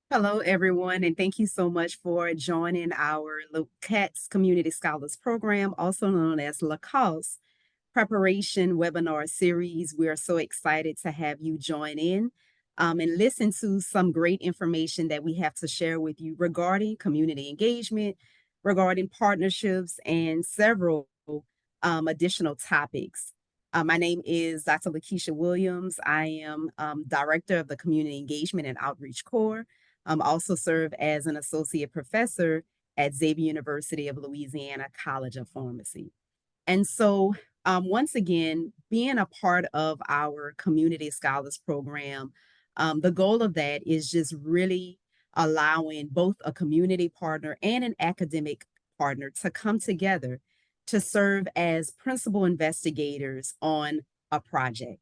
Hello, everyone, and thank you so much for joining our CaTS Community Scholars Program, also known as LaCoSP Preparation Webinar Series. We are so excited to have you join in and listen to some great information that we have to share with you regarding community engagement, regarding partnerships, and several additional topics. My name is Dr. LaKeisha Williams. I am Director of the Community Engagement and Outreach Core. Also serve as an associate professor at Xavier University of Louisiana College of Pharmacy. And so, once again, being a part of our Community Scholars Program, the goal of that is just really allowing both a community partner and an academic partner to come together to serve as principal investigators on a project.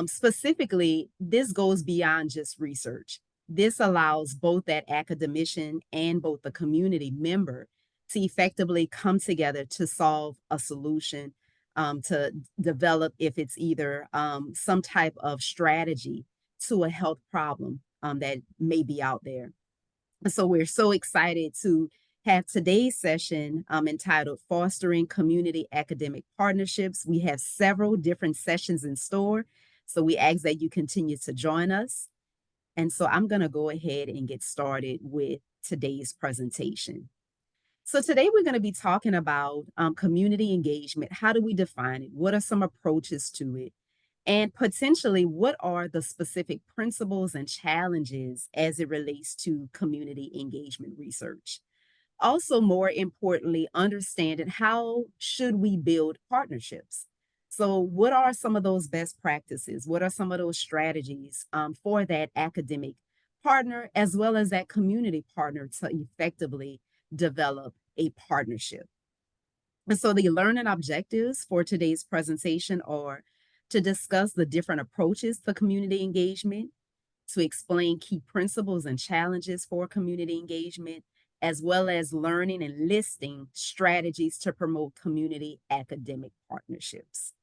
Specifically, this goes beyond just research. This allows both that academician and both the community member to effectively come together to solve a solution, to develop if it's either some type of strategy to a health problem that may be out there. So we're so excited to have today's session entitled Fostering Community Academic Partnerships. We have several different sessions in store, so we ask that you continue to join us. And so I'm going to go ahead and get started with today's presentation. So today we're going to be talking about community engagement. How do we define it? What are some approaches to it? And potentially, what are the specific principles and challenges as it relates to community engagement research? Also, more importantly, understanding how should we build partnerships? So, what are some of those best practices? What are some of those strategies for that academic partner as well as that community partner to effectively develop a partnership? And so, the learning objectives for today's presentation are to discuss the different approaches to community engagement, to explain key principles and challenges for community engagement, as well as learning and listing strategies to promote community academic partnerships.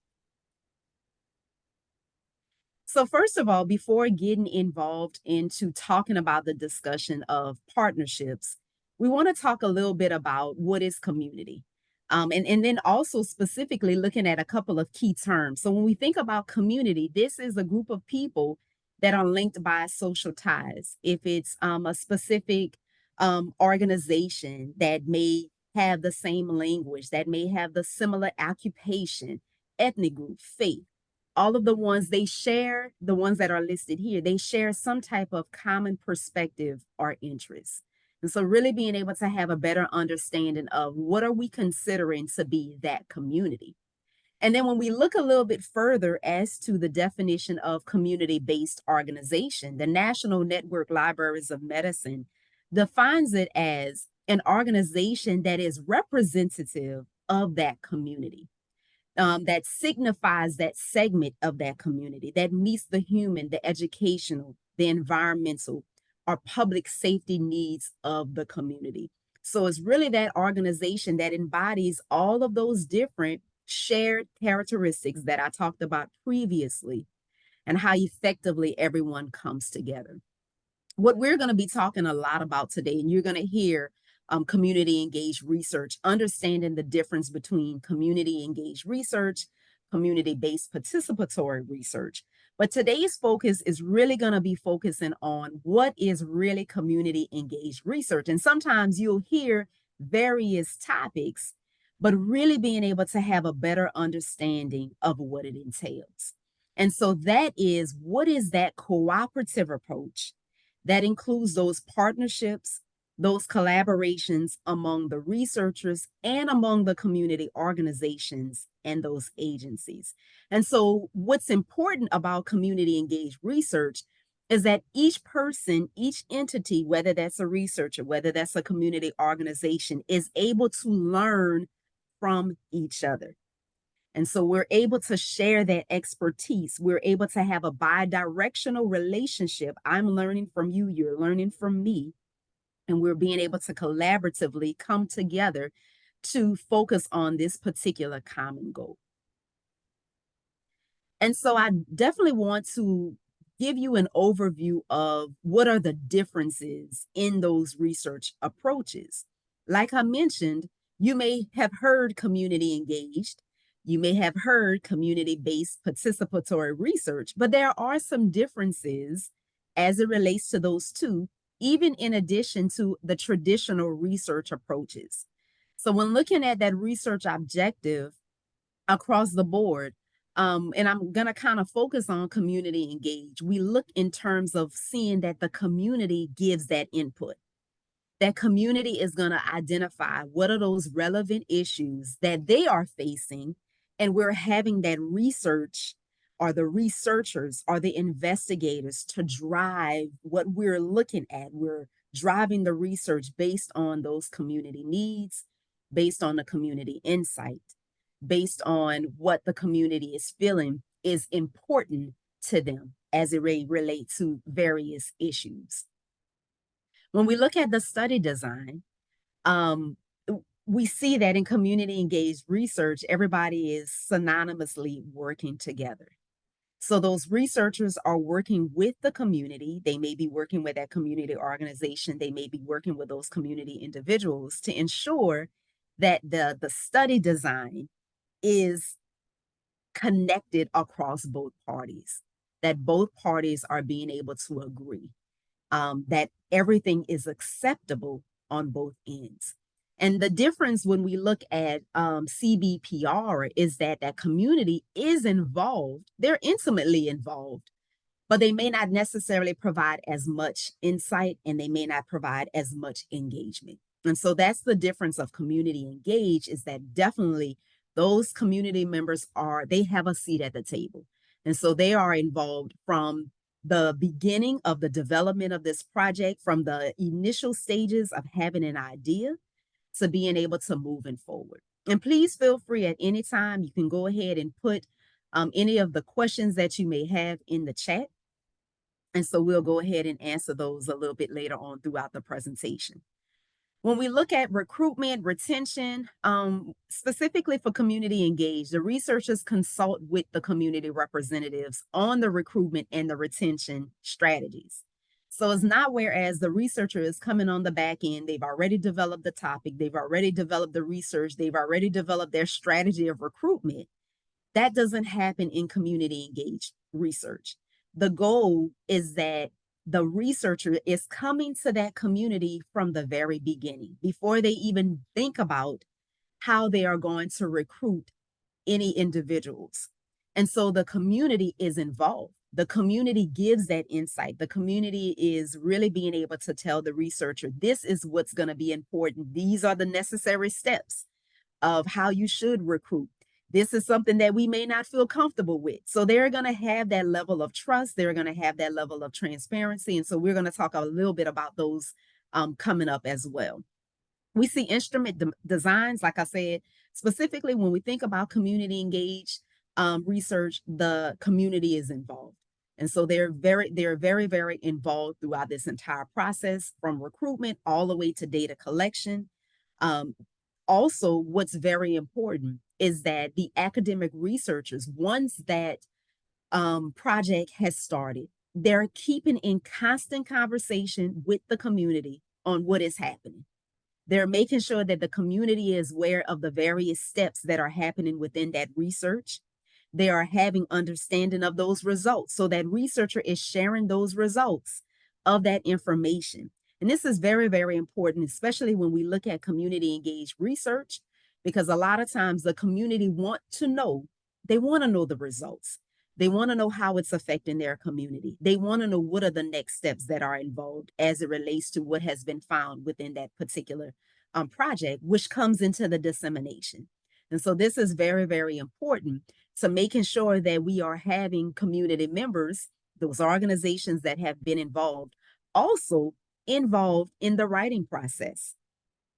So, first of all, before getting involved into talking about the discussion of partnerships, we want to talk a little bit about what is community. And then also specifically looking at a couple of key terms. So, when we think about community, this is a group of people that are linked by social ties. If it's a specific organization that may have the same language, that may have the similar occupation, ethnic group, faith, all of the ones they share, the ones that are listed here, they share some type of common perspective or interest. And so really being able to have a better understanding of what are we considering to be that community. And then when we look a little bit further as to the definition of community-based organization, the National Network Libraries of Medicine defines it as an organization that is representative of that community, that signifies that segment of that community, that meets the human, the educational, the environmental, or public safety needs of the community. So it's really that organization that embodies all of those different shared characteristics that I talked about previously and how effectively everyone comes together. What we're going to be talking a lot about today, and you're going to hear community engaged research, understanding the difference between community engaged research, community based participatory research. But today's focus is really going to be focusing on what is really community engaged research. And sometimes you'll hear various topics, but really being able to have a better understanding of what it entails. And so that is, what is that cooperative approach that includes those partnerships, those collaborations among the researchers and among the community organizations and those agencies. And so, what's important about community engaged research is that each person, each entity, whether that's a researcher, whether that's a community organization, is able to learn from each other. And so we're able to share that expertise. We're able to have a bi-directional relationship. I'm learning from you, you're learning from me, and we're being able to collaboratively come together to focus on this particular common goal. And so I definitely want to give you an overview of what are the differences in those research approaches. Like I mentioned, you may have heard community engaged, you may have heard community-based participatory research, but there are some differences as it relates to those two, even in addition to the traditional research approaches. So when looking at that research objective across the board, and I'm going to kind of focus on community engaged, we look in terms of seeing that the community gives that input. That community is going to identify what are those relevant issues that they are facing, and we're having that research or the researchers or the investigators to drive what we're looking at. We're driving the research based on those community needs, based on the community insight, based on what the community is feeling is important to them as it relates to various issues. When we look at the study design, um, we see that in community engaged research, everybody is synonymously working together. So those researchers are working with the community. They may be working with that community organization. They may be working with those community individuals to ensure that the study design is connected across both parties, that both parties are being able to agree, that everything is acceptable on both ends. And the difference when we look at CBPR is that that community is involved. They're intimately involved, but they may not necessarily provide as much insight and they may not provide as much engagement. And so that's the difference of community engaged, is that definitely those community members they have a seat at the table. And so they are involved from the beginning of the development of this project, from the initial stages of having an idea to being able to moving forward. And please feel free at any time, you can go ahead and put any of the questions that you may have in the chat. And so we'll go ahead and answer those a little bit later on throughout the presentation. When we look at recruitment, retention, specifically for community engaged, the researchers consult with the community representatives on the recruitment and the retention strategies. So it's not whereas the researcher is coming on the back end, they've already developed the topic, they've already developed the research, they've already developed their strategy of recruitment. That doesn't happen in community engaged research. The goal is that the researcher is coming to that community from the very beginning, before they even think about how they are going to recruit any individuals. And so the community is involved. The community gives that insight. The community is really being able to tell the researcher, this is what's going to be important. These are the necessary steps of how you should recruit. This is something that we may not feel comfortable with. So they're going to have that level of trust. They're going to have that level of transparency. And so we're going to talk a little bit about those coming up as well. We see instrument designs, like I said, specifically when we think about community engaged research, the community is involved. And so they're very, very involved throughout this entire process, from recruitment all the way to data collection. Also, what's very important is that the academic researchers, once that project has started, they're keeping in constant conversation with the community on what is happening. They're making sure that the community is aware of the various steps that are happening within that research. They are having understanding of those results. So that researcher is sharing those results of that information. And this is very, very important, especially when we look at community engaged research, because a lot of times the community they want to know the results. They want to know how it's affecting their community. They want to know what are the next steps that are involved as it relates to what has been found within that particular project, which comes into the dissemination. And so this is very, very important to making sure that we are having community members, those organizations that have been involved, also involved in the writing process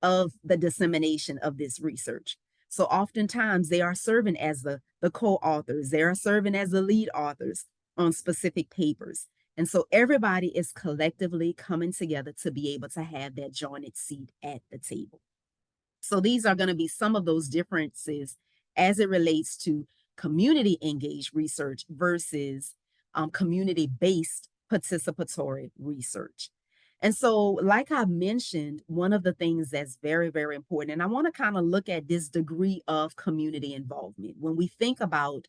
of the dissemination of this research. So oftentimes they are serving as the co-authors, they are serving as the lead authors on specific papers. And so everybody is collectively coming together to be able to have that jointed seat at the table. So these are going to be some of those differences as it relates to community engaged research versus community-based participatory research. And so, like I mentioned, one of the things that's very, very important, and I want to kind of look at this degree of community involvement. When we think about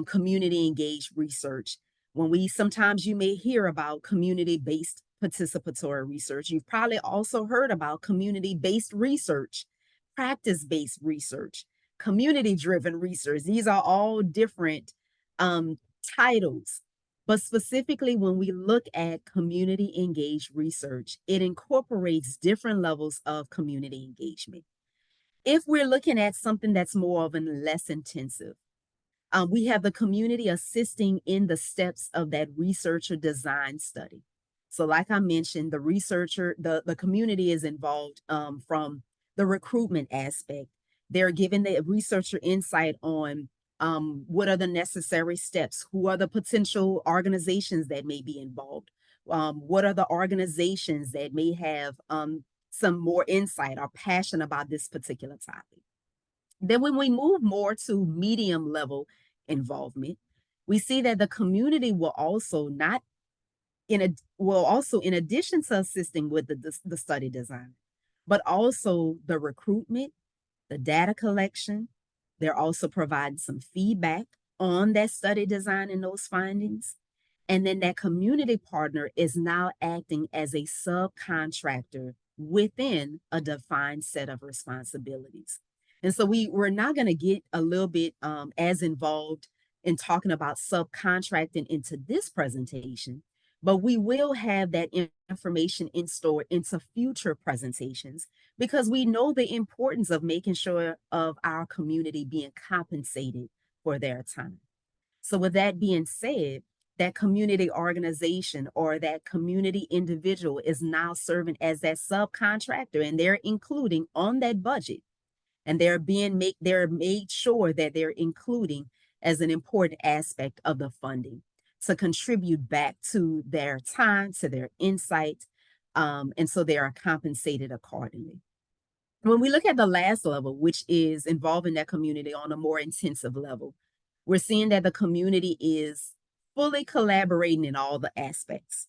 community engaged research, when we sometimes you may hear about community-based participatory research, you've probably also heard about community-based research, practice-based research, community-driven research. These are all different um, titles. But specifically, when we look at community engaged research, it incorporates different levels of community engagement. If we're looking at something that's more of an less intensive, we have the community assisting in the steps of that researcher design study. So, like I mentioned, the community is involved from the recruitment aspect. They're giving the researcher insight on what are the necessary steps, who are the potential organizations that may be involved, what are the organizations that may have some more insight or passion about this particular topic. Then when we move more to medium level involvement, we see that the community will also not in a will also, in addition to assisting with the study design, but also the recruitment, the data collection. They're also providing some feedback on that study design and those findings. And then that community partner is now acting as a subcontractor within a defined set of responsibilities. And so we're not going to get a little bit as involved in talking about subcontracting into this presentation, but we will have that information in store into future presentations because we know the importance of making sure of our community being compensated for their time. So with that being said, that community organization or that community individual is now serving as that subcontractor, and they're including on that budget, and they're made sure that they're including as an important aspect of the funding to contribute back to their time, to their insight, and so they are compensated accordingly. When we look at the last level, which is involving that community on a more intensive level, we're seeing that the community is fully collaborating in all aspects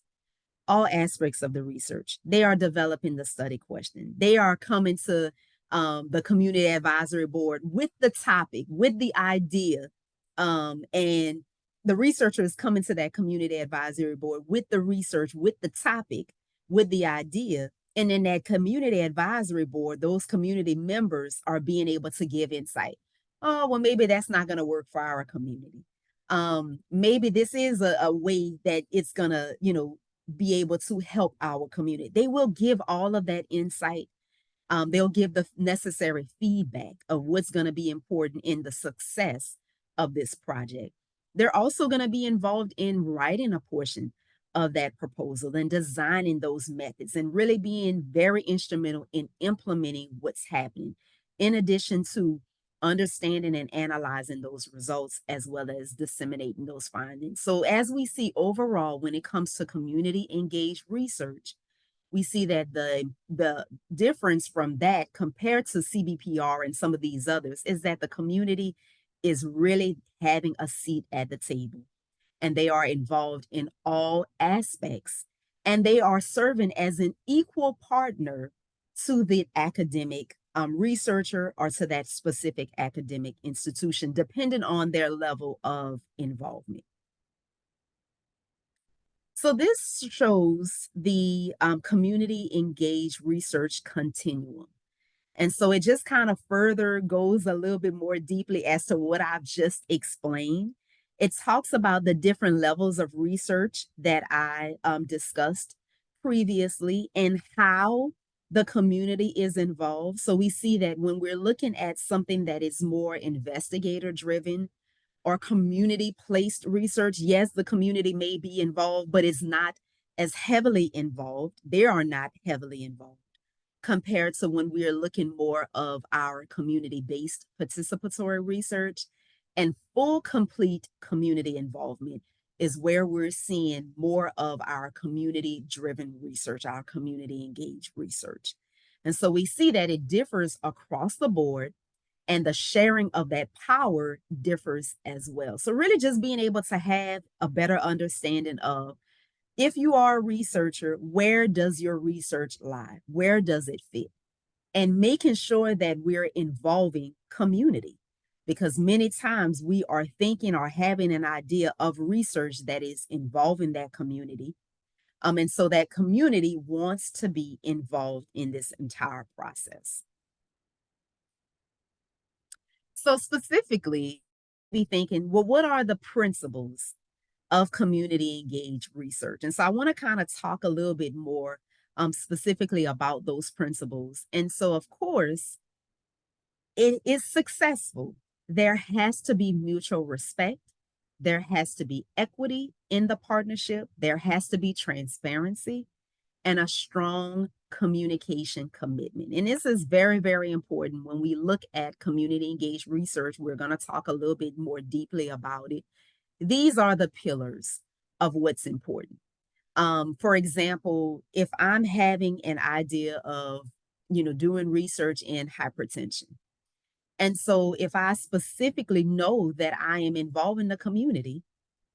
of the research. They are developing the study question. They are coming to the community advisory board with the topic, with the idea, and the researcher is coming to that community advisory board with the research, with the topic, with the idea. And in that community advisory board, those community members are being able to give insight. Oh, well, maybe that's not going to work for our community. Maybe this is a way that it's going to, be able to help our community. They will give all of that insight. They'll give the necessary feedback of what's going to be important in the success of this project. They're also going to be involved in writing a portion of that proposal and designing those methods and really being very instrumental in implementing what's happening, in addition to understanding and analyzing those results as well as disseminating those findings. So as we see overall, when it comes to community engaged research, we see that the difference from that compared to CBPR and some of these others is that the community is really having a seat at the table, and they are involved in all aspects, and they are serving as an equal partner to the academic researcher or to that specific academic institution, depending on their level of involvement. So this shows the community engaged research continuum. And so it just kind of further goes a little bit more deeply as to what I've just explained. It talks about the different levels of research that I discussed previously and how the community is involved. So we see that when we're looking at something that is more investigator driven or community placed research, yes, the community may be involved, but it's not as heavily involved. They are not heavily involved compared to when we are looking more of our community-based participatory research, and full complete community involvement is where we're seeing more of our community-driven research, our community engaged research. And so we see that it differs across the board, and the sharing of that power differs as well. So really just being able to have a better understanding of, if you are a researcher, where does your research lie? Where does it fit? And making sure that we're involving community, because many times we are thinking or having an idea of research that is involving that community. And so that community wants to be involved in this entire process. So specifically, be thinking, well, what are the principles of community engaged research? And so I want to kind of talk a little bit more specifically about those principles. And so, of course, it is successful. There has to be mutual respect. There has to be equity in the partnership. There has to be transparency and a strong communication commitment. And this is very, very important when we look at community engaged research. We're going to talk a little bit more deeply about it. These are the pillars of what's important. For example, if I'm having an idea of, doing research in hypertension, and so if I specifically know that I am involving the community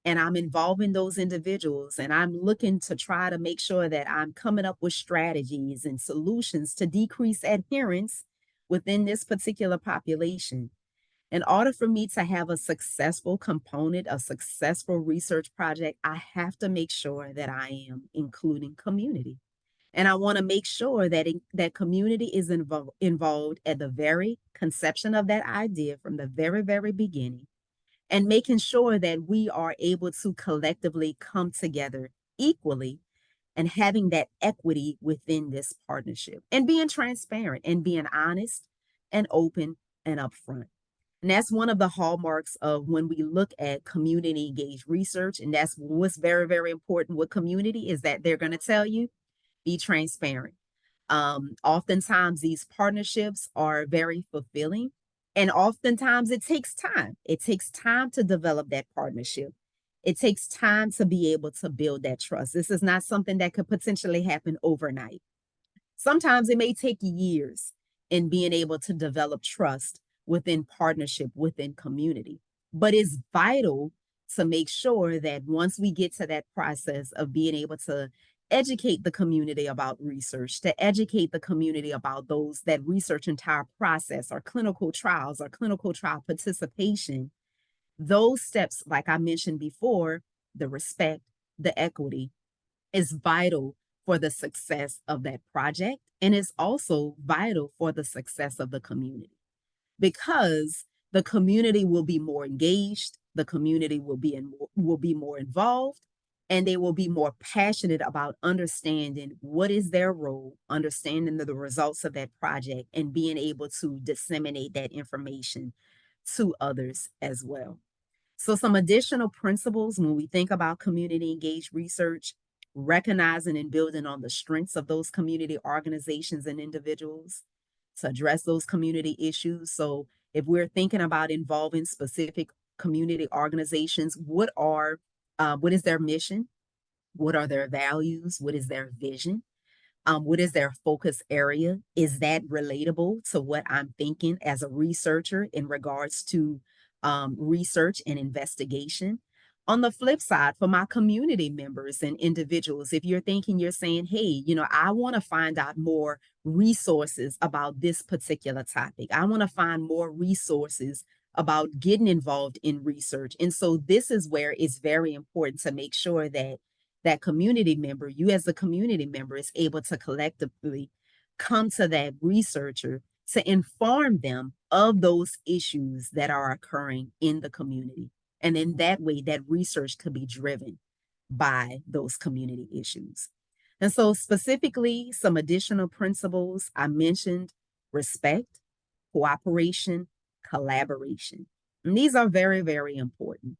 and I'm involving those individuals and I'm looking to try to make sure that I'm coming up with strategies and solutions to decrease adherence within this particular population, in order for me to have a successful component, a successful research project, I have to make sure that I am including community. And I want to make sure that that community is involved at the very conception of that idea from the very, very beginning, and making sure that we are able to collectively come together equally and having that equity within this partnership and being transparent and being honest and open and upfront. And that's one of the hallmarks of when we look at community engaged research. And that's what's very, very important with community, is that they're going to tell you, be transparent. Oftentimes, these partnerships are very fulfilling, and oftentimes it takes time. It takes time to develop that partnership. It takes time to be able to build that trust. This is not something that could potentially happen overnight. Sometimes it may take years in being able to develop trust within partnership, within community. But it's vital to make sure that once we get to that process of being able to educate the community about research, to educate the community about those that research entire process or clinical trials or clinical trial participation, those steps, like I mentioned before, the respect, the equity, is vital for the success of that project. And it's also vital for the success of the community, because the community will be more engaged, the community will be more involved, and they will be more passionate about understanding what is their role, understanding the results of that project, and being able to disseminate that information to others as well. So some additional principles when we think about community engaged research: recognizing and building on the strengths of those community organizations and individuals to address those community issues. So if we're thinking about involving specific community organizations, what is their mission? What are their values? What is their vision? What is their focus area? Is that relatable to what I'm thinking as a researcher in regards to research and investigation? On the flip side, for my community members and individuals, if you're thinking, you're saying, hey, I want to find out more resources about this particular topic. I want to find more resources about getting involved in research. And so this is where it's very important to make sure that that community member, you as a community member, is able to collectively come to that researcher to inform them of those issues that are occurring in the community. And in that way, that research could be driven by those community issues. And so specifically, some additional principles I mentioned: respect, cooperation, collaboration. And these are very, very important,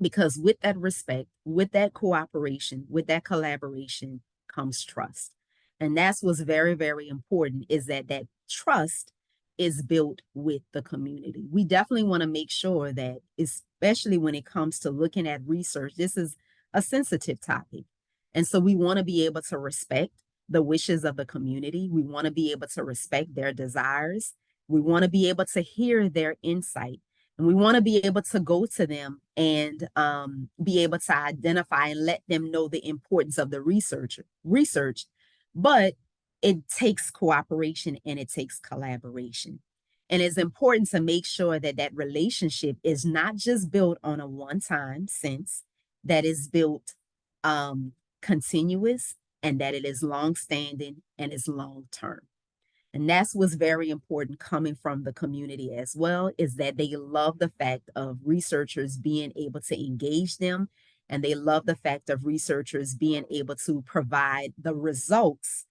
because with that respect, with that cooperation, with that collaboration comes trust. And that's what's very, very important, is that that trust is built with the community. We definitely want to make sure that, especially when it comes to looking at research, this is a sensitive topic. And so we want to be able to respect the wishes of the community. We want to be able to respect their desires. We want to be able to hear their insight. And we want to be able to go to them and be able to identify and let them know the importance of the research. But it takes cooperation and it takes collaboration. And it's important to make sure that that relationship is not just built on a one-time sense, that is built continuous, and that it is long-standing and is long-term. And that's what's very important coming from the community as well, is that they love the fact of researchers being able to engage them, and they love the fact of researchers being able to provide the results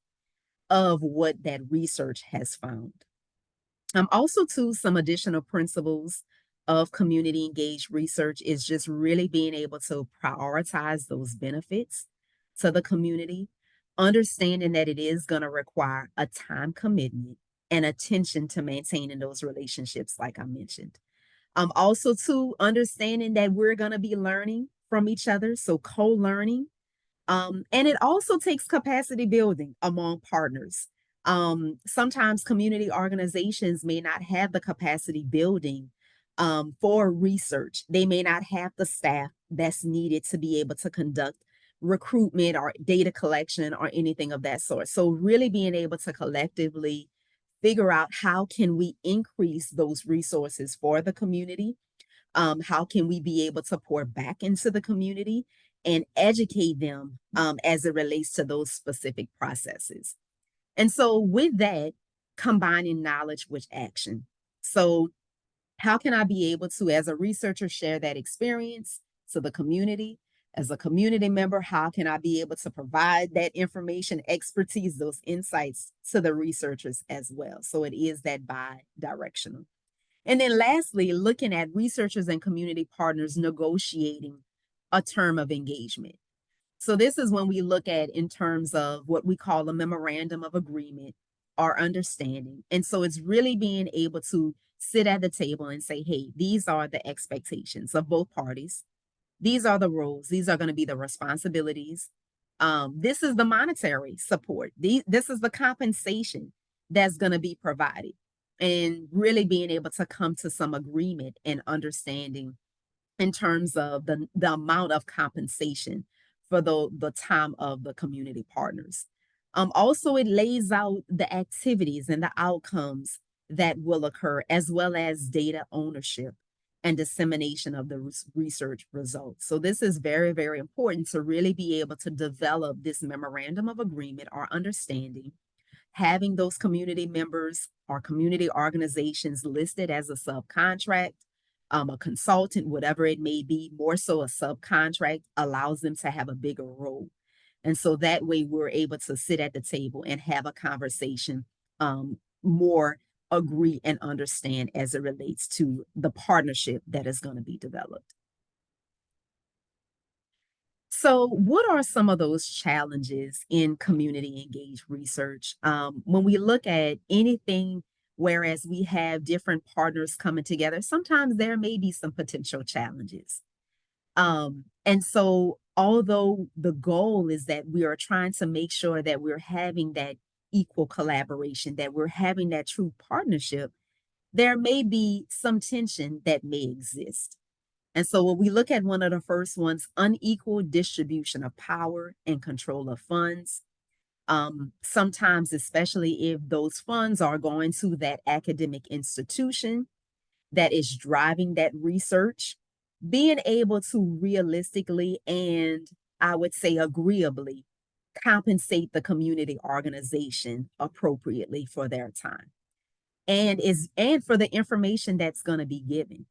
of what that research has found. Also, too, some additional principles of community engaged research is just really being able to prioritize those benefits to the community, understanding that it is going to require a time commitment and attention to maintaining those relationships, like I mentioned. Also, too, understanding that we're going to be learning from each other, so co-learning, and it also takes capacity building among partners. Sometimes community organizations may not have the capacity building for research. They may not have the staff that's needed to be able to conduct recruitment or data collection or anything of that sort. So really being able to collectively figure out how can we increase those resources for the community, how can we be able to pour back into the community and educate them as it relates to those specific processes. And so, with that, combining knowledge with action. So, how can I be able to, as a researcher, share that experience to the community? As a community member, how can I be able to provide that information, expertise, those insights to the researchers as well? So, it is that bi directional. And then lastly, looking at researchers and community partners negotiating a term of engagement. So this is when we look at in terms of what we call a memorandum of agreement or understanding. And so it's really being able to sit at the table and say, hey, these are the expectations of both parties. These are the roles. These are going to be the responsibilities. This is the monetary support. This is the compensation that's going to be provided, and really being able to come to some agreement and understanding in terms of the amount of compensation for the time of the community partners. Also, it lays out the activities and the outcomes that will occur, as well as data ownership and dissemination of the research results. So this is very, very important to really be able to develop this memorandum of agreement or understanding, having those community members or community organizations listed as a subcontract, a consultant, whatever it may be. More so, a subcontract allows them to have a bigger role. And so that way we're able to sit at the table and have a conversation, more agree and understand as it relates to the partnership that is going to be developed. So, what are some of those challenges in community engaged research? When we look at anything, whereas we have different partners coming together, sometimes there may be some potential challenges. And so, although the goal is that we are trying to make sure that we're having that equal collaboration, that we're having that true partnership, there may be some tension that may exist. And so when we look at one of the first ones, unequal distribution of power and control of funds, sometimes, especially if those funds are going to that academic institution that is driving that research, being able to realistically and I would say agreeably compensate the community organization appropriately for their time and for the information that's going to be given.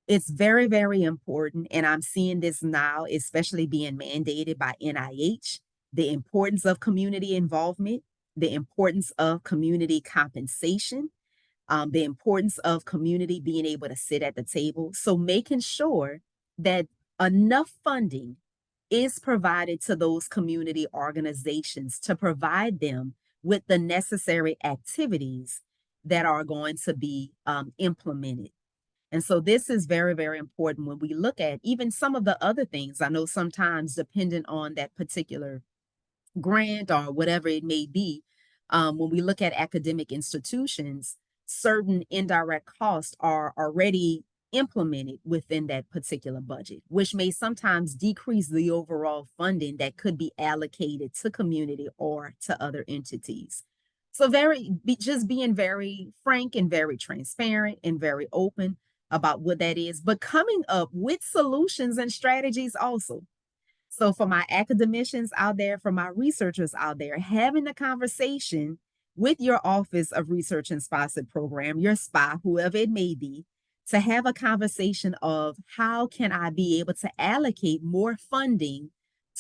It's very, very important. And I'm seeing this now, especially being mandated by NIH, the importance of community involvement, the importance of community compensation, the importance of community being able to sit at the table. So making sure that enough funding is provided to those community organizations to provide them with the necessary activities that are going to be implemented. And so this is very, very important when we look at even some of the other things. I know sometimes, depending on that particular grant or whatever it may be, when we look at academic institutions, certain indirect costs are already implemented within that particular budget, which may sometimes decrease the overall funding that could be allocated to community or to other entities. So just being very frank and very transparent and very open about what that is, but coming up with solutions and strategies also. So for my academicians out there, for my researchers out there, having a conversation with your Office of Research and Sponsored Program, your SPA, whoever it may be, to have a conversation of how can I be able to allocate more funding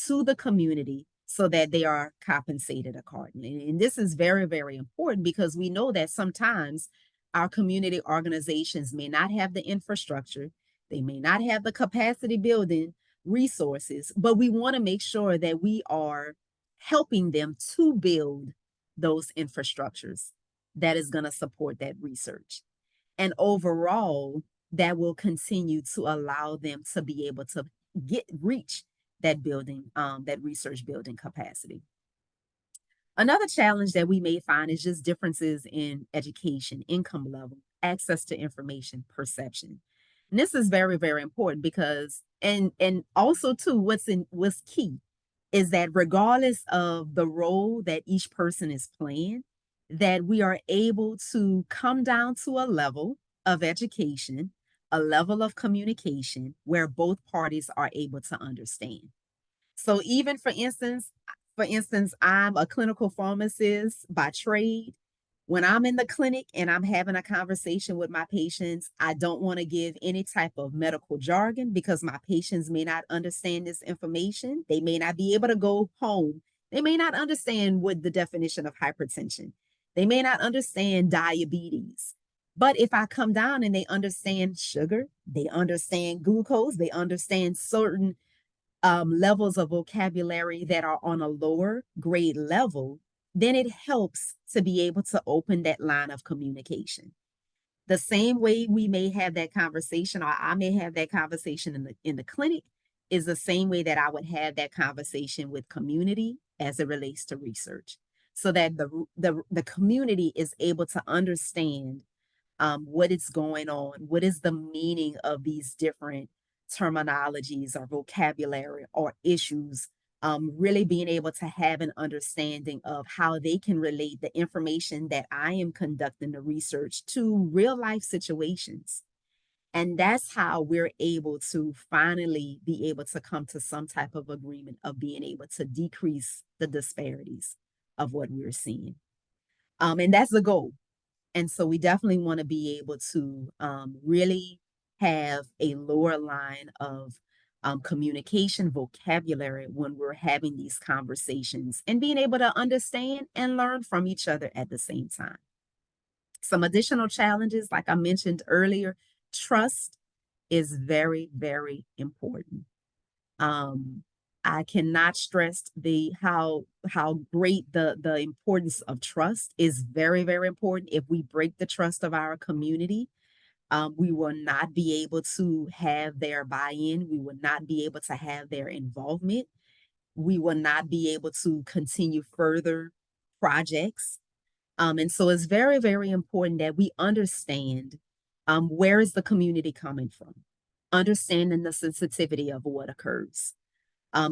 to the community so that they are compensated accordingly. And this is very, very important because we know that sometimes our community organizations may not have the infrastructure, they may not have the capacity building resources, but we want to make sure that we are helping them to build those infrastructures that is going to support that research. And overall, that will continue to allow them to be able to reach that that research building capacity. Another challenge that we may find is just differences in education, income level, access to information, perception. And this is very, very important because and also too, what's key is that regardless of the role that each person is playing, that we are able to come down to a level of education, a level of communication where both parties are able to understand. So even for instance, I'm a clinical pharmacist by trade. When I'm in the clinic and I'm having a conversation with my patients, I don't want to give any type of medical jargon because my patients may not understand this information. They may not be able to go home. They may not understand what the definition of hypertension. They may not understand diabetes. But if I come down and they understand sugar, they understand glucose, they understand certain levels of vocabulary that are on a lower grade level, then it helps to be able to open that line of communication. The same way we may have that conversation, or I may have that conversation in the clinic, is the same way that I would have that conversation with community as it relates to research, so that the community is able to understand what is going on, what is the meaning of these different terminologies or vocabulary or issues, really being able to have an understanding of how they can relate the information that I am conducting the research to real life situations. And that's how we're able to finally be able to come to some type of agreement of being able to decrease the disparities of what we're seeing. And that's the goal. And so we definitely want to be able to really have a lower line of communication vocabulary when we're having these conversations and being able to understand and learn from each other at the same time. Some additional challenges, like I mentioned earlier, trust is very, very important. Um, I cannot stress the how great the importance of trust is. Very, very important. If we break the trust of our community, we will not be able to have their buy-in. We will not be able to have their involvement. We will not be able to continue further projects. And so it's very, very important that we understand where is the community coming from, understanding the sensitivity of what occurs,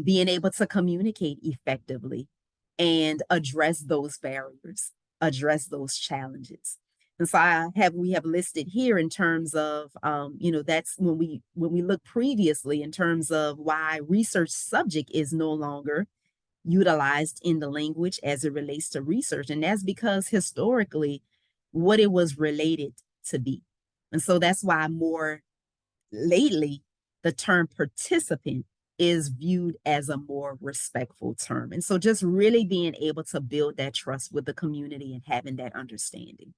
being able to communicate effectively and address those barriers, address those challenges. And so we have listed here in terms of that's when we look previously in terms of why research subject is no longer utilized in the language as it relates to research. And that's because historically what it was related to be. And so that's why more lately the term participant is viewed as a more respectful term. And so just really being able to build that trust with the community and having that understanding.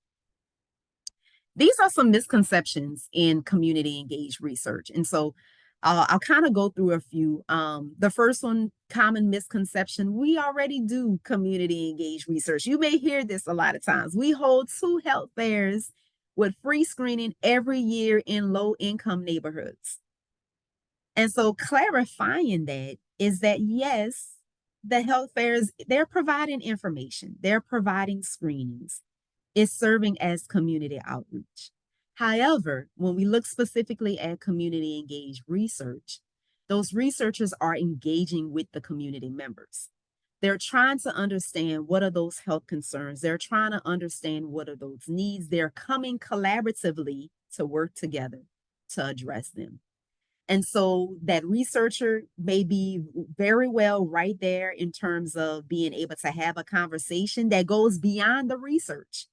These are some misconceptions in community engaged research. And so I'll kind of go through a few. The first one, common misconception, we already do community engaged research. You may hear this a lot of times. We hold 2 health fairs with free screening every year in low income neighborhoods. And so clarifying that is that yes, the health fairs, they're providing information, they're providing screenings, It's serving as community outreach. However, when we look specifically at community engaged research, those researchers are engaging with the community members. They're trying to understand what are those health concerns. They're trying to understand what are those needs. They're coming collaboratively to work together to address them. And so that researcher may be very well right there in terms of being able to have a conversation that goes beyond the research.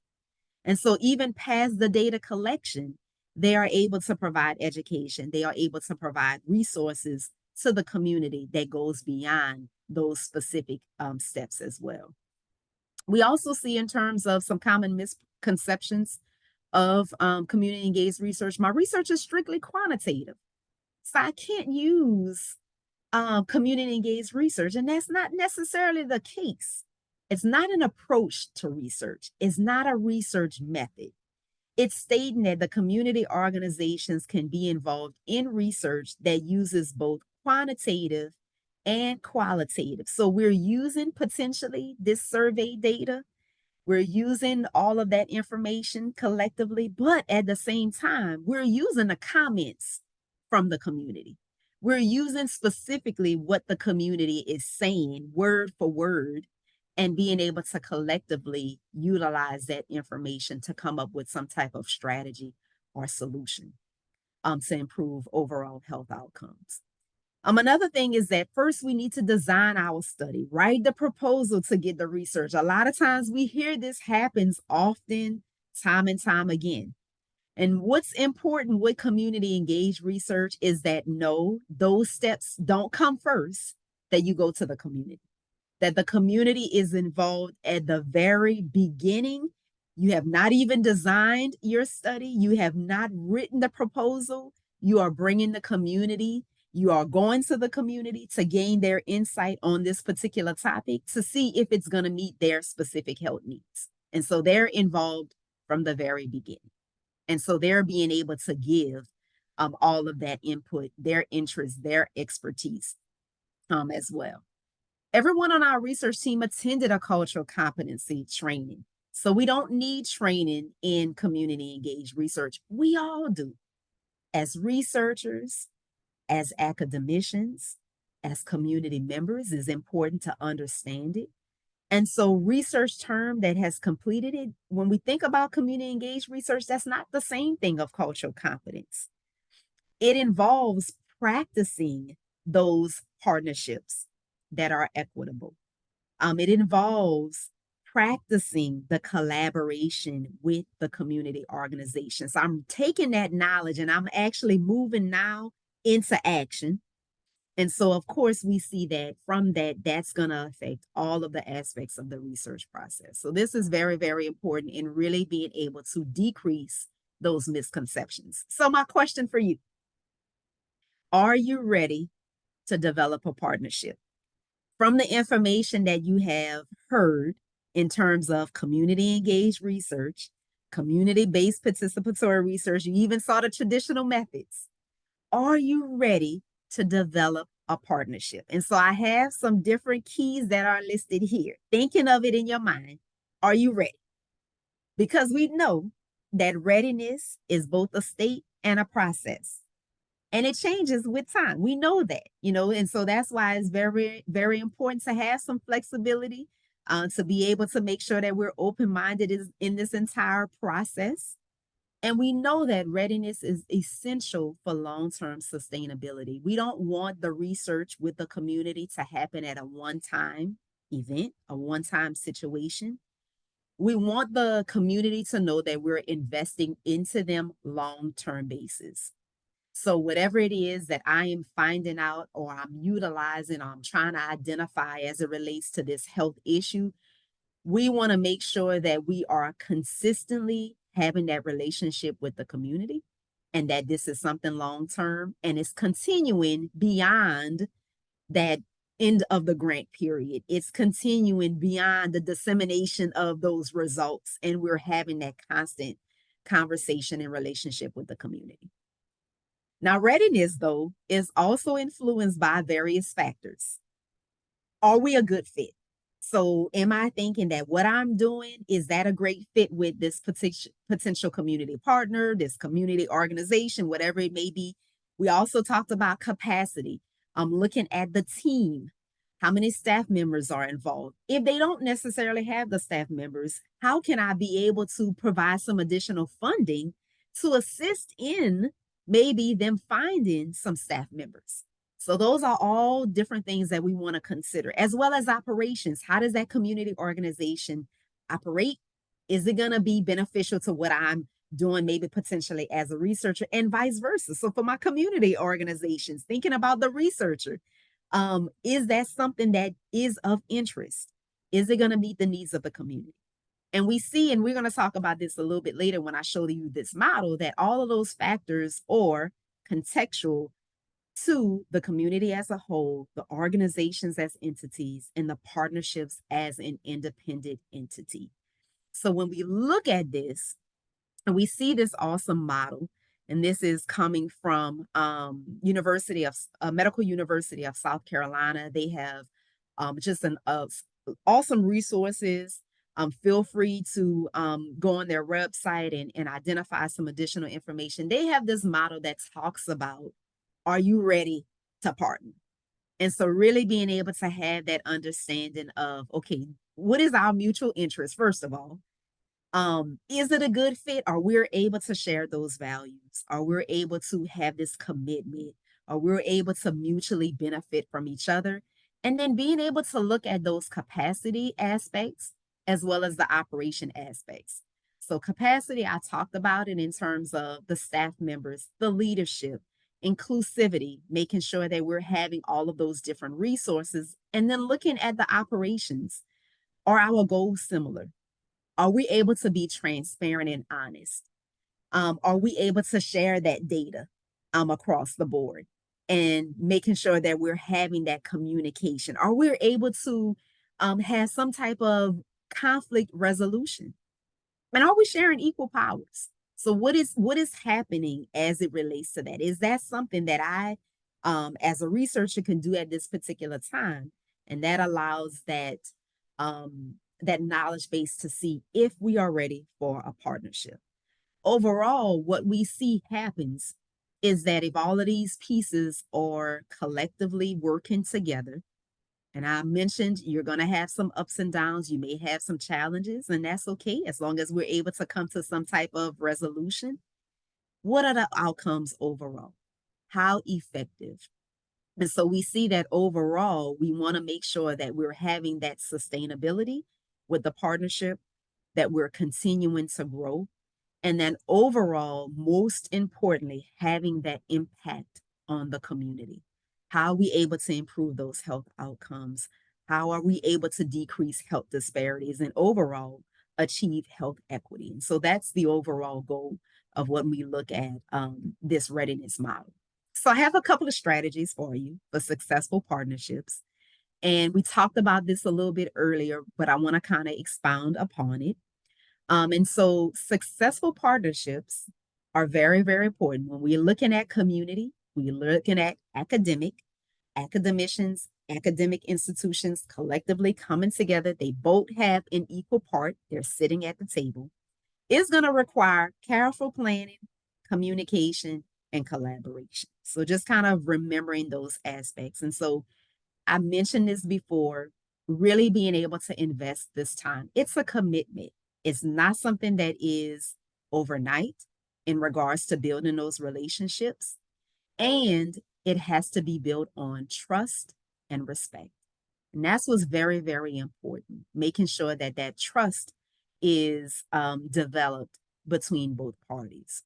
And so, even past the data collection, they are able to provide education. They are able to provide resources to the community that goes beyond those specific steps as well. We also see, in terms of some common misconceptions of community engaged research, my research is strictly quantitative. So, I can't use community engaged research, and that's not necessarily the case. It's not an approach to research, it's not a research method. It's stating that the community organizations can be involved in research that uses both quantitative and qualitative. So we're using potentially this survey data, we're using all of that information collectively, but at the same time, we're using the comments from the community. We're using specifically what the community is saying, word for word, and being able to collectively utilize that information to come up with some type of strategy or solution to improve overall health outcomes. Another thing is that first we need to design our study, write the proposal to get the research. A lot of times we hear this happens often, time and time again. And what's important with community engaged research is that no, those steps don't come first, that you go to the community, that the community is involved at the very beginning. You have not even designed your study, you have not written the proposal, you are bringing the community, you are going to the community to gain their insight on this particular topic to see if it's going to meet their specific health needs. And so they're involved from the very beginning. And so they're being able to give all of that input, their interest, their expertise as well. Everyone on our research team attended a cultural competency training. So we don't need training in community engaged research. We all do. As researchers, as academicians, as community members, it's important to understand it. And so research term that has completed it, when we think about community engaged research, that's not the same thing of cultural competence. It involves practicing those partnerships that are equitable. It involves practicing the collaboration with the community organizations. So I'm taking that knowledge and I'm actually moving now into action. And so, of course, we see that from that, that's going to affect all of the aspects of the research process. So this is very, very important in really being able to decrease those misconceptions. So my question for you, are you ready to develop a partnership? From the information that you have heard in terms of community engaged research, community-based participatory research, you even saw the traditional methods. Are you ready to develop a partnership? And so I have some different keys that are listed here. Thinking of it in your mind, are you ready? Because we know that readiness is both a state and a process. And it changes with time. We know that, and so that's why it's very, very important to have some flexibility, to be able to make sure that we're open-minded in this entire process. And we know that readiness is essential for long-term sustainability. We don't want the research with the community to happen at a one-time event, a one-time situation. We want the community to know that we're investing into them long-term basis. So whatever it is that I am finding out or I'm utilizing or I'm trying to identify as it relates to this health issue, we want to make sure that we are consistently having that relationship with the community and that this is something long term and it's continuing beyond that end of the grant period. It's continuing beyond the dissemination of those results, and we're having that constant conversation and relationship with the community. Now, readiness, though, is also influenced by various factors. Are we a good fit? So am I thinking that what I'm doing, is that a great fit with this potential community partner, this community organization, whatever it may be? We also talked about capacity. I'm looking at the team. How many staff members are involved? If they don't necessarily have the staff members, how can I be able to provide some additional funding to assist in maybe them finding some staff members? So those are all different things that we want to consider, as well as operations. How does that community organization operate? Is it going to be beneficial to what I'm doing, maybe potentially as a researcher, and vice versa? So for my community organizations, thinking about the researcher, is that something that is of interest? Is it going to meet the needs of the community? And we see, and we're going to talk about this a little bit later when I show you this model, that all of those factors are contextual to the community as a whole, the organizations as entities, and the partnerships as an independent entity. So when we look at this and we see this awesome model, and this is coming from University of Medical University of South Carolina. They have just an awesome resources. Feel free to go on their website and identify some additional information. They have this model that talks about, are you ready to partner? And so really being able to have that understanding of, okay, what is our mutual interest, first of all? Is it a good fit? Are we able to share those values? Are we able to have this commitment? Are we able to mutually benefit from each other? And then being able to look at those capacity aspects as well as the operation aspects. So capacity, I talked about it in terms of the staff members, the leadership, inclusivity, making sure that we're having all of those different resources, and then looking at the operations. Are our goals similar? Are we able to be transparent and honest? Are we able to share that data across the board and making sure that we're having that communication? Are we able to have some type of conflict resolution? And are we sharing equal powers? So what is happening as it relates to that? Is that something that I, as a researcher, can do at this particular time? And that allows that knowledge base to see if we are ready for a partnership. Overall, what we see happens is that if all of these pieces are collectively working together, and I mentioned you're going to have some ups and downs, you may have some challenges, and that's okay as long as we're able to come to some type of resolution. What are the outcomes overall? How effective? And so we see that overall, we want to make sure that we're having that sustainability with the partnership, that we're continuing to grow, and then overall, most importantly, having that impact on the community. How are we able to improve those health outcomes? How are we able to decrease health disparities and overall achieve health equity? And so that's the overall goal of when we look at this readiness model. So I have a couple of strategies for you for successful partnerships. And we talked about this a little bit earlier, but I want to kind of expound upon it. And so successful partnerships are very, very important. When we're looking at community, we're looking at academicians, academic institutions collectively coming together. They both have an equal part. They're sitting at the table. It's going to require careful planning, communication, and collaboration. So just kind of remembering those aspects. And so I mentioned this before, really being able to invest this time. It's a commitment. It's not something that is overnight in regards to building those relationships. And it has to be built on trust and respect. And that's what's very, very important, making sure that that trust is developed between both parties.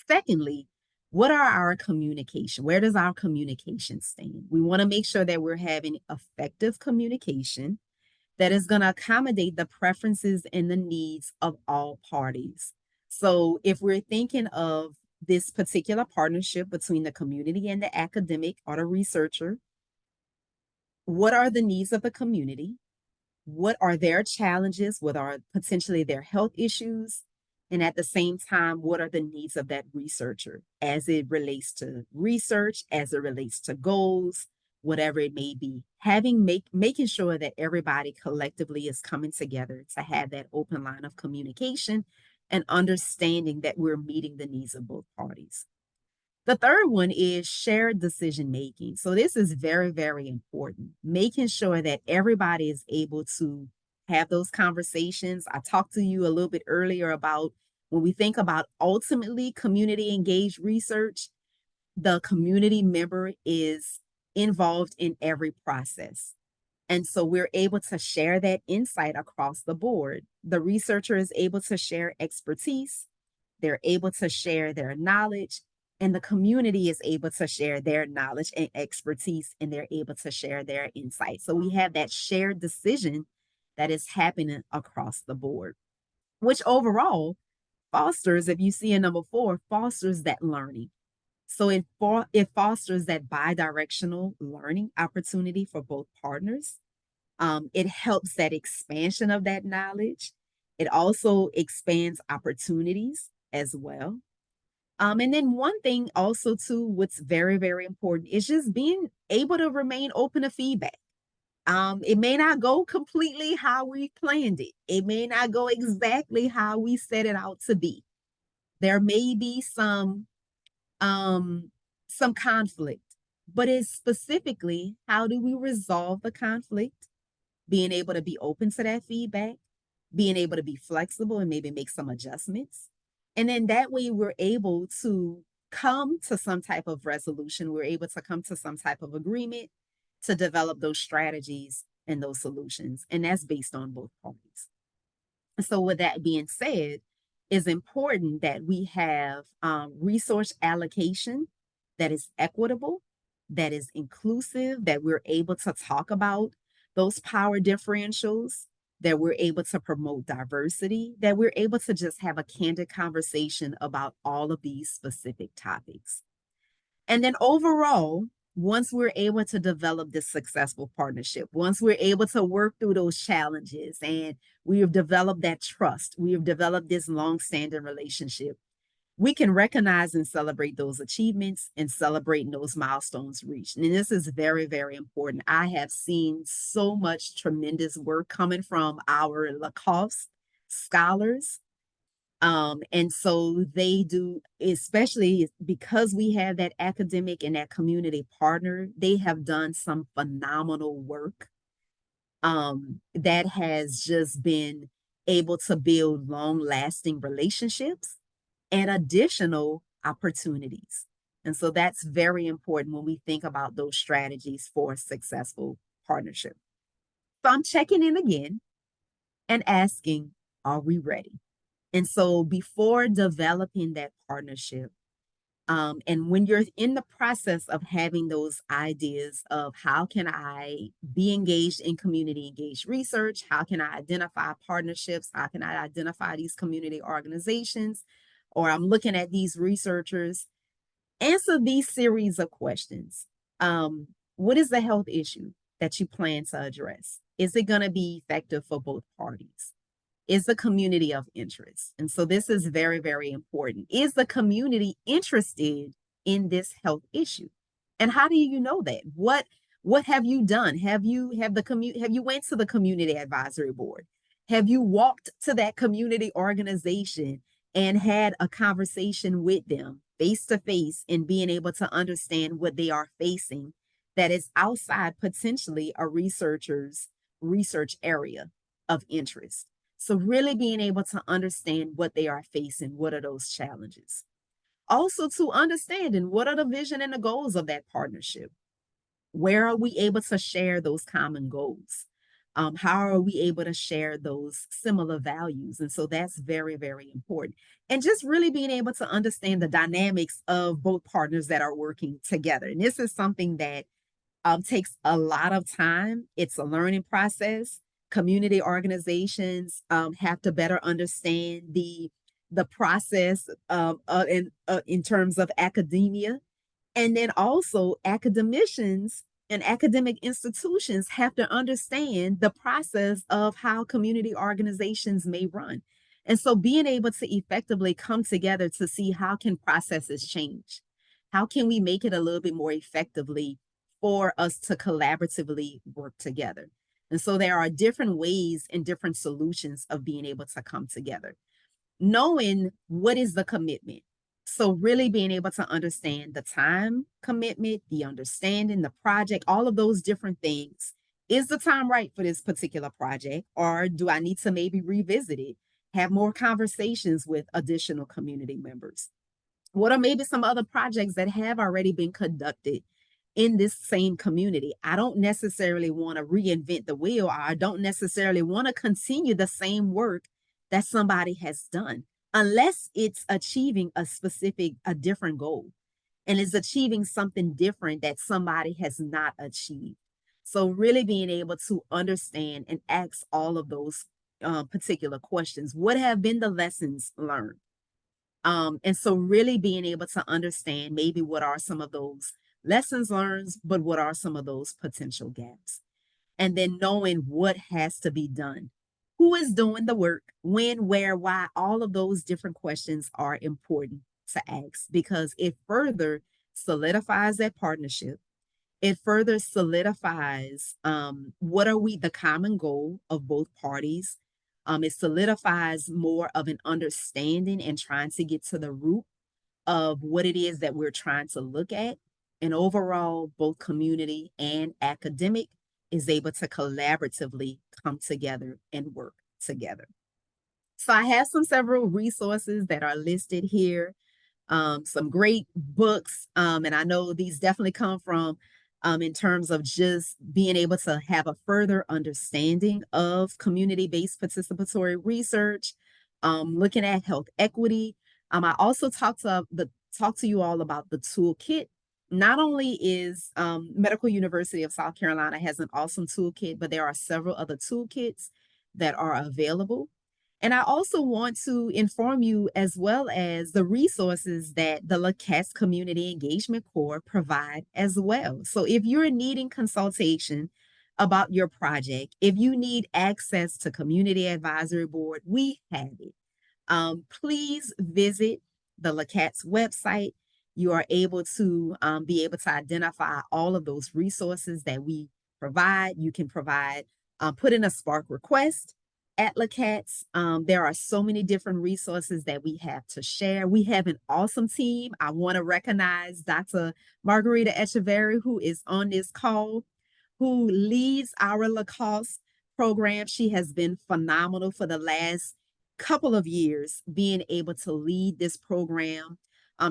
Secondly, what are our communication? Where does our communication stand? We want to make sure that we're having effective communication that is going to accommodate the preferences and the needs of all parties. So if we're thinking of this particular partnership between the community and the academic or the researcher, what are the needs of the community? What are their challenges? What are potentially their health issues? And at the same time, what are the needs of that researcher as it relates to research, as it relates to goals? whatever it may be. Making sure that everybody collectively is coming together to have that open line of communication and understanding that we're meeting the needs of both parties. The third one is shared decision making. So this is very, very important. Making sure that everybody is able to have those conversations. I talked to you a little bit earlier about when we think about ultimately community engaged research, the community member is involved in every process. And so we're able to share that insight across the board. The researcher is able to share expertise, they're able to share their knowledge, and the community is able to share their knowledge and expertise, and they're able to share their insight. So we have that shared decision that is happening across the board, which overall fosters, if you see in number 4, fosters that learning. So it fosters that bi-directional learning opportunity for both partners. It helps that expansion of that knowledge. It also expands opportunities as well. And then one thing also too, what's very, very important is just being able to remain open to feedback. It may not go completely how we planned it. It may not go exactly how we set it out to be. There may be um some conflict, but it's specifically how do we resolve the conflict, being able to be open to that feedback, being able to be flexible and maybe make some adjustments. And then that way we're able to come to some type of resolution, we're able to come to some type of agreement to develop those strategies and those solutions. And that's based on both parties. So, with that being said, it's important that we have resource allocation that is equitable, that is inclusive, that we're able to talk about those power differentials, that we're able to promote diversity, that we're able to just have a candid conversation about all of these specific topics. And then overall, once we're able to develop this successful partnership, once we're able to work through those challenges and we have developed that trust, we have developed this long-standing relationship, we can recognize and celebrate those achievements and celebrating those milestones reached. And this is very, very important. I have seen so much tremendous work coming from our LaCoSP scholars, and so they do, especially because we have that academic and that community partner, they have done some phenomenal work that has just been able to build long lasting relationships and additional opportunities. And so that's very important when we think about those strategies for a successful partnership. So I'm checking in again and asking, are we ready? And so before developing that partnership, and when you're in the process of having those ideas of how can I be engaged in community engaged research, how can I identify partnerships, how can I identify these community organizations, or I'm looking at these researchers, answer these series of questions. What is the health issue that you plan to address? Is it going to be effective for both parties? Is the community of interest? And so this is very, very important. Is the community interested in this health issue? And how do you know that? What have you done? Have you went to the community advisory board? Have you walked to that community organization and had a conversation with them face to face and being able to understand what they are facing that is outside potentially a researcher's research area of interest? So really being able to understand what they are facing, what are those challenges? Also to understanding what are the vision and the goals of that partnership? Where are we able to share those common goals? How are we able to share those similar values? And so that's very, very important. And just really being able to understand the dynamics of both partners that are working together. And this is something that takes a lot of time. It's a learning process. Community organizations have to better understand the process in terms of academia, and then also academicians and academic institutions have to understand the process of how community organizations may run. And so being able to effectively come together to see how can processes change, how can we make it a little bit more effectively for us to collaboratively work together. And so there are different ways and different solutions of being able to come together. Knowing what is the commitment. So really being able to understand the time commitment, the understanding, the project, all of those different things. Is the time right for this particular project? Or do I need to maybe revisit it? Have more conversations with additional community members? What are maybe some other projects that have already been conducted in this same community? I don't necessarily want to reinvent the wheel. Or I don't necessarily want to continue the same work that somebody has done, unless it's achieving a different goal and is achieving something different that somebody has not achieved. So really being able to understand and ask all of those particular questions. What have been the lessons learned? And so really being able to understand maybe what are some of those lessons learned, but what are some of those potential gaps? And then knowing what has to be done. Who is doing the work, when, where, why, all of those different questions are important to ask because it further solidifies that partnership. It further solidifies what are we, the common goal of both parties. It solidifies more of an understanding and trying to get to the root of what it is that we're trying to look at. And overall, both community and academic is able to collaboratively come together and work together. So I have several resources that are listed here, some great books. And I know these definitely come from in terms of just being able to have a further understanding of community-based participatory research, looking at health equity. I also talk to you all about the toolkit. Not only is Medical University of South Carolina has an awesome toolkit, but there are several other toolkits that are available. And I also want to inform you as well as the resources that the LaCoSP Community Engagement Corps provide as well. So if you're needing consultation about your project, if you need access to Community Advisory Board, we have it. Please visit the LaCoSP website. You are able to be able to identify all of those resources that we provide. You can put in a Spark request at LaCoSP. There are so many different resources that we have to share. We have an awesome team. I want to recognize Dr. Margarita Echeverry, who is on this call, who leads our LaCoSP program. She has been phenomenal for the last couple of years being able to lead this program.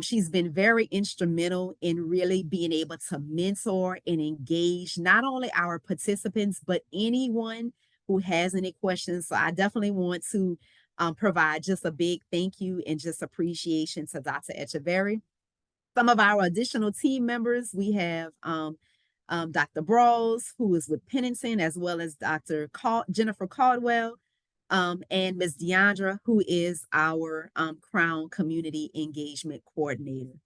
She's been very instrumental in really being able to mentor and engage not only our participants, but anyone who has any questions. So I definitely want to provide just a big thank you and just appreciation to Dr. Echeverry. Some of our additional team members, we have Dr. Brawls, who is with Pennington, as well as Jennifer Caldwell, and Ms. Deandra, who is our Crown Community Engagement Coordinator.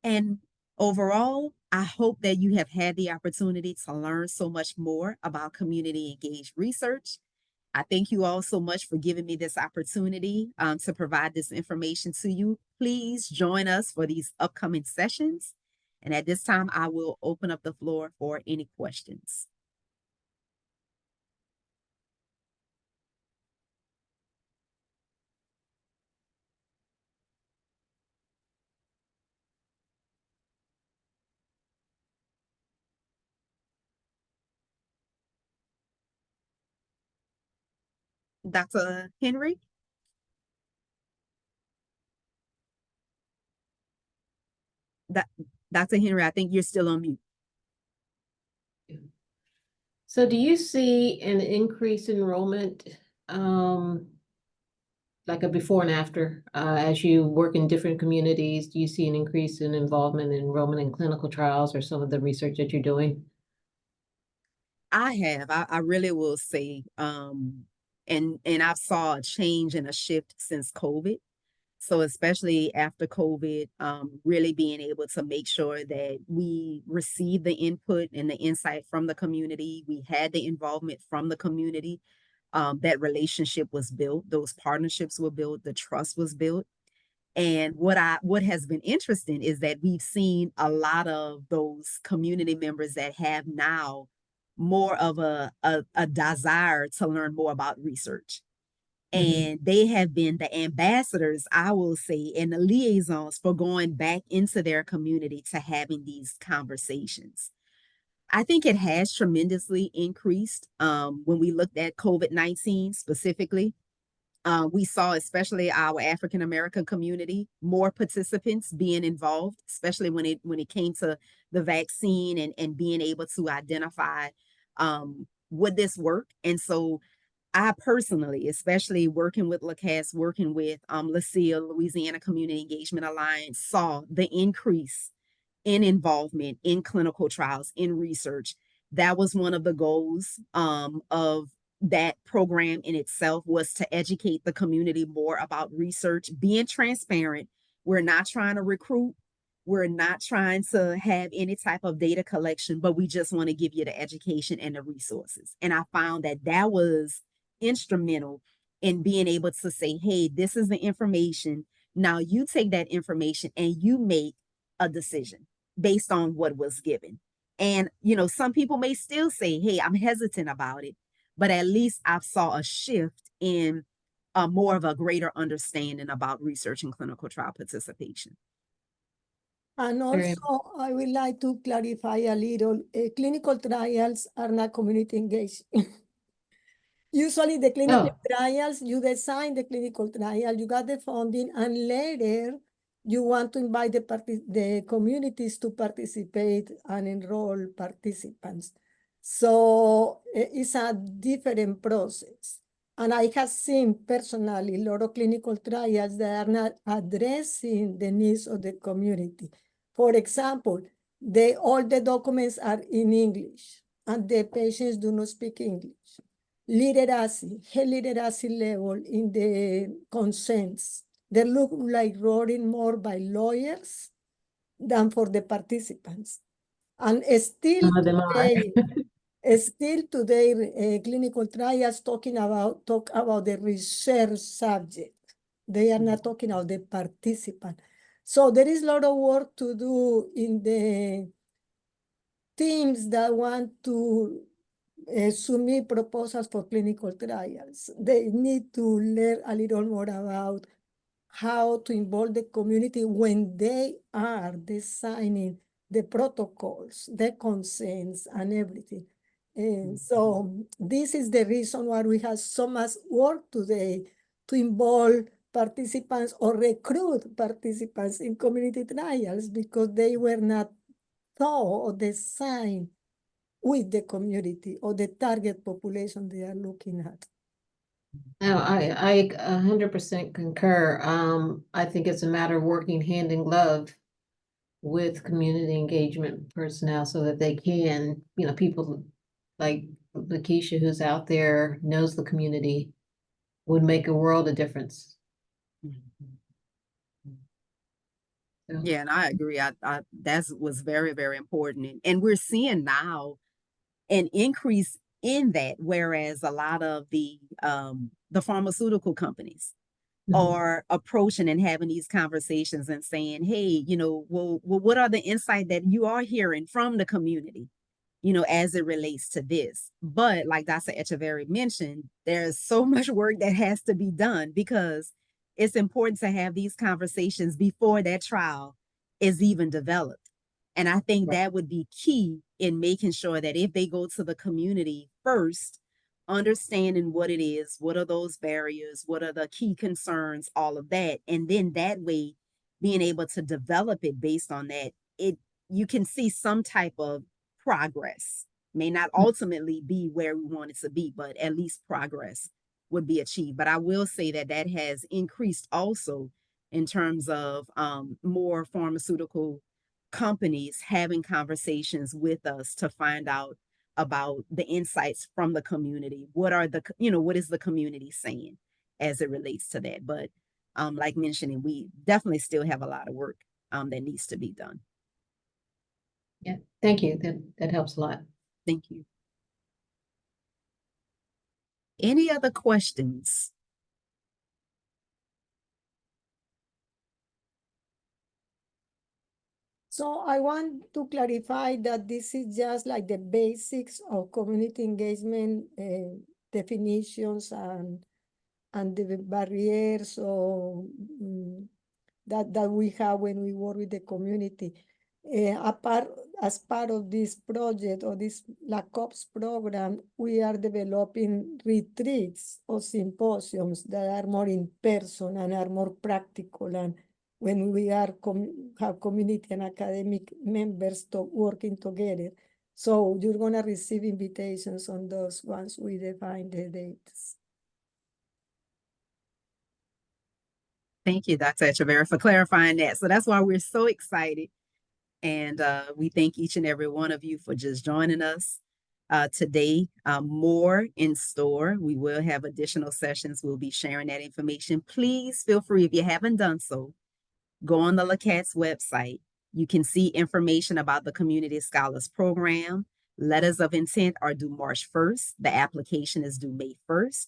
And overall, I hope that you have had the opportunity to learn so much more about community engaged research. I thank you all so much for giving me this opportunity to provide this information to you. Please join us for these upcoming sessions. And at this time, I will open up the floor for any questions. Dr. Henry? Dr. Henry, I think you're still on mute. So do you see an increased enrollment, like a before and after, as you work in different communities? Do you see an increase in involvement and enrollment in clinical trials or some of the research that you're doing? I have. I really will say, and I've saw a change and a shift since COVID. So especially after COVID, really being able to make sure that we receive the input and the insight from the community. We had the involvement from the community. That relationship was built. Those partnerships were built. The trust was built. And what has been interesting is that we've seen a lot of those community members that have now more of a desire to learn more about research. Mhm. And they have been the ambassadors, I will say, and the liaisons for going back into their community to having these conversations. I think it has tremendously increased when we looked at COVID-19 specifically. We saw, especially our African American community, more participants being involved, especially when it came to the vaccine and being able to identify would this work. And so I personally, especially working with LaCaSP, working with LaCille, Louisiana Community Engagement Alliance, saw the increase in involvement in clinical trials, in research. That was one of the goals of that program in itself, was to educate the community more about research, being transparent. We're not trying to recruit. We're not trying to have any type of data collection, but we just want to give you the education and the resources. And I found that that was instrumental in being able to say, hey, this is the information. Now you take that information and you make a decision based on what was given. And, some people may still say, hey, I'm hesitant about it, but at least I saw a shift in more of a greater understanding about research and clinical trial participation. And Very. also, I would like to clarify a little. Clinical trials are not community engaged. Usually the clinical Oh, trials, you design the clinical trial, you got the funding, and later you want to invite the communities to participate and enroll participants. So it's a different process. And I have seen personally a lot of clinical trials that are not addressing the needs of the community. For example, all the documents are in English and the patients do not speak English. Literacy, high literacy level in the consents. They look like written more by lawyers than for the participants. And some of them are. still today, clinical trials talk about the research subject. They are not talking about the participant. So there is a lot of work to do in the teams that want to submit proposals for clinical trials. They need to learn a little more about how to involve the community when they are designing the protocols, the consents, and everything. And so this is the reason why we have so much work today to involve participants or recruit participants in community trials, because they were not thought or designed with the community or the target population they are looking at. No, I 100% concur. I think it's a matter of working hand in glove with community engagement personnel so that they can, people like Lakeisha who's out there, knows the community, would make a world of difference. So, Yeah, and I agree. That was very, very important. And we're seeing now an increase in that, whereas a lot of the pharmaceutical companies mhm. are approaching and having these conversations and saying, hey, well, what are the insight that you are hearing from the community, as it relates to this? But like Dr. Echeverry mentioned, there's so much work that has to be done, because it's important to have these conversations before that trial is even developed. And I think Right. that would be key in making sure that if they go to the community first, understanding what it is, what are those barriers, what are the key concerns, all of that. And then that way, being able to develop it based on that, you can see some type of progress. May not ultimately be where we want it to be, but at least progress would be achieved. But I will say that that has increased also in terms of more pharmaceutical companies having conversations with us to find out about the insights from the community. What is the community saying as it relates to that? But like mentioning, we definitely still have a lot of work that needs to be done. Yeah, thank you. That helps a lot. Thank you. Any other questions? So I want to clarify that this is just like the basics of community engagement definitions and the barriers or that we have when we work with the community. As part of this project or this LaCoSP program, we are developing retreats or symposiums that are more in person and are more practical, and when we are have community and academic members working together. So you're gonna receive invitations on those once we define the dates. Thank you, Dr. Echeverria, for clarifying that. So that's why we're so excited. And we thank each and every one of you for just joining us today. More in store. We will have additional sessions. We'll be sharing that information. Please feel free, if you haven't done so, go on the LaCATS website. You can see information about the Community Scholars Program. Letters of intent are due March 1st. The application is due May 1st.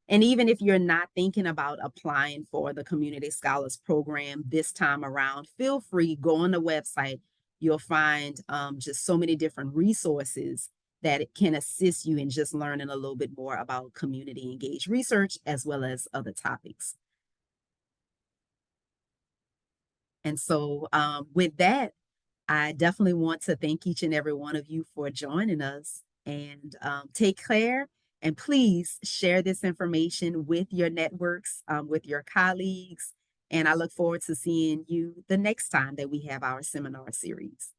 And even if you're not thinking about applying for the Community Scholars Program this time around, feel free, go on the website. You'll find just so many different resources that it can assist you in just learning a little bit more about community engaged research as well as other topics. And so with that, I definitely want to thank each and every one of you for joining us, and take care. And please share this information with your networks, with your colleagues. And I look forward to seeing you the next time that we have our seminar series.